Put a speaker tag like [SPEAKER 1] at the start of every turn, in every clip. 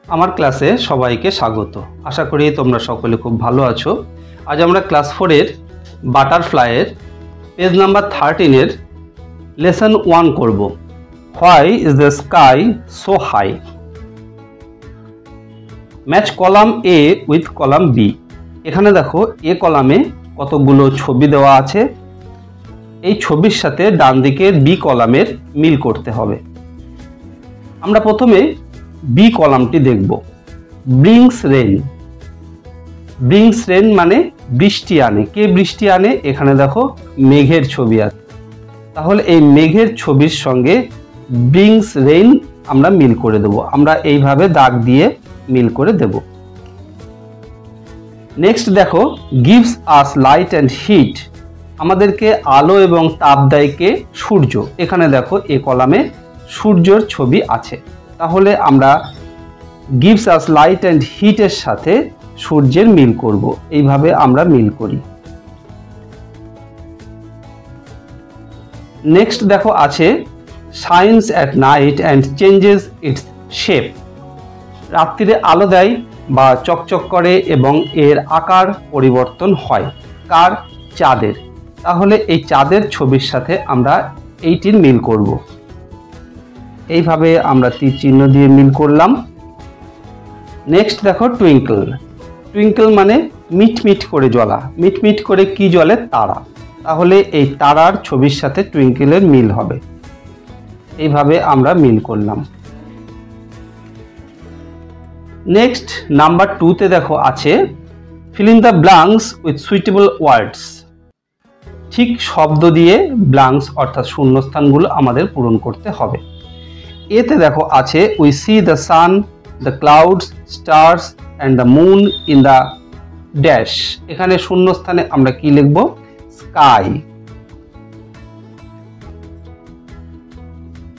[SPEAKER 1] আমার ক্লাসে সবাইকে স্বাগত। আশা করি তোমরা সকলে খুব ভালো আছো। আজ আমরা ক্লাস 4 এর বাটারফ্লাইয়ের পেজ নাম্বার 13 এর লেসন 1 করব। Why is the sky so high. Match column A with column B. এখানে দেখো এ কলামে কতগুলো ছবি দেওয়া আছে। এই ছবির সাথে ডান দিকের বি কলামের মিল করতে হবে। আমরা প্রথমে বি কলামটি দেখব। Brings rain. ব্রিংস রেন মানে বৃষ্টি আনে। কে বৃষ্টি আনে? এখানে দেখো মেঘের ছবি আছে, তাহলে এই মেঘের ছবির সঙ্গে ব্রিংস রেন আমরা মিল করে দেব। আমরা এইভাবে দাগ দিয়ে মিল করে দেব। নেক্সট দেখো gives us light and heat. আমাদেরকে আলো এবং তাপ দেয় কে? সূর্য। এখানে দেখো এ কলামে সূর্যের ছবি আছে, তাহলে আমরা গিভস আস লাইট অ্যান্ড হিটের সাথে সূর্যের মিল করব। এইভাবে আমরা মিল করি। নেক্সট দেখো আছে shines at night and changes it's shape. রাত্রিরে আলো দেয় বা চকচক করে এবং এর আকার পরিবর্তন হয়। কার? চাঁদের। তাহলে এই চাঁদের ছবির সাথে আমরা এইটির মিল করব। এইভাবে আমরা তীর চিহ্ন দিয়ে মিল করলাম। নেক্সট দেখো টুইঙ্কল। টুইঙ্কল মানে মিটমিট করে জ্বলা। মিটমিট করে কি জ্বলে? তারা। তাহলে এই তারার ছবির সাথে টুইঙ্কেলের মিল হবে। এইভাবে আমরা মিল করলাম। নেক্সট নাম্বার 2তে দেখো আছে fill in the blanks with suitable words. ঠিক শব্দ দিয়ে ব্ল্যাঙ্কস অর্থাৎ শূন্যস্থানগুলো আমাদের পূরণ করতে হবে। এতে দেখো আছে we see the sun, the clouds, stars and the moon in the dash. এখানে শূন্যস্থানে আমরা কি লিখব? স্কাই।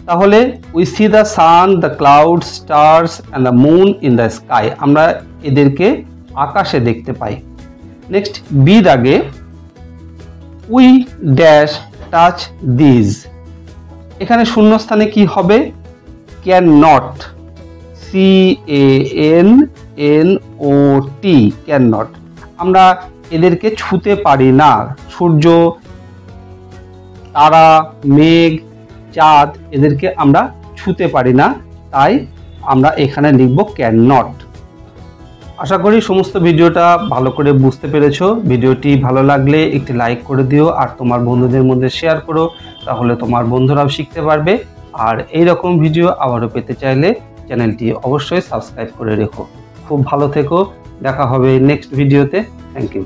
[SPEAKER 1] তাহলে we see the sun, the clouds, stars and the moon in the sky. আমরা এদেরকে আকাশে দেখতে পাই। নেক্সট বি দাগে উই ড্যাশ টাচ দিজ। এখানে শূন্যস্থানে কি হবে? Can not. CANNOT, can not. আমরা এদেরকে ছুঁতে পারি না। সূর্য, তারা, মেঘ, চাঁদ এদেরকে আমরা ছুঁতে পারি না, তাই আমরা এখানে লিখব ক্যান নট। আশা করি সমস্ত ভিডিওটা ভালো করে বুঝতে পেরেছো। ভিডিওটি ভালো লাগলে একটি লাইক করে দিও আর তোমার বন্ধুদের মধ্যে শেয়ার করো, তাহলে তোমার বন্ধুরাও শিখতে পারবে। আর এই রকম ভিডিও আবারও পেতে চাইলে চ্যানেলটি অবশ্যই সাবস্ক্রাইব করে রেখো। খুব ভালো থেকো। দেখা হবে নেক্সট ভিডিওতে। Thank you.